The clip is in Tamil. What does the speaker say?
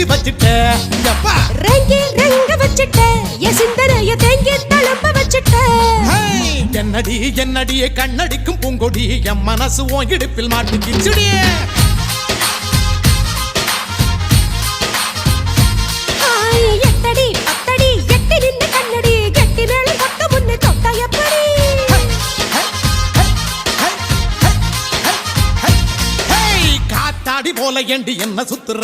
தூக்கி வச்சிட்ட எப்பா ரங்கி ரங்க வச்சிட்ட என் சிந்தனைய தேங்கி தளம்ப வச்சிட்ட என்னடி என்னடியே கண்ணடிக்கும் பூங்கொடி என் மனசு உன் இடுப்பில் மாட்டிக்கிச்சுடியே எட்டடி பத்தடி எட்டி நின்று கண்ணடி கெட்டி மேல கொட்ட முன்னே தொட்டா எப்படி காத்தாடி போல ஏண்டி என்ன சுத்துற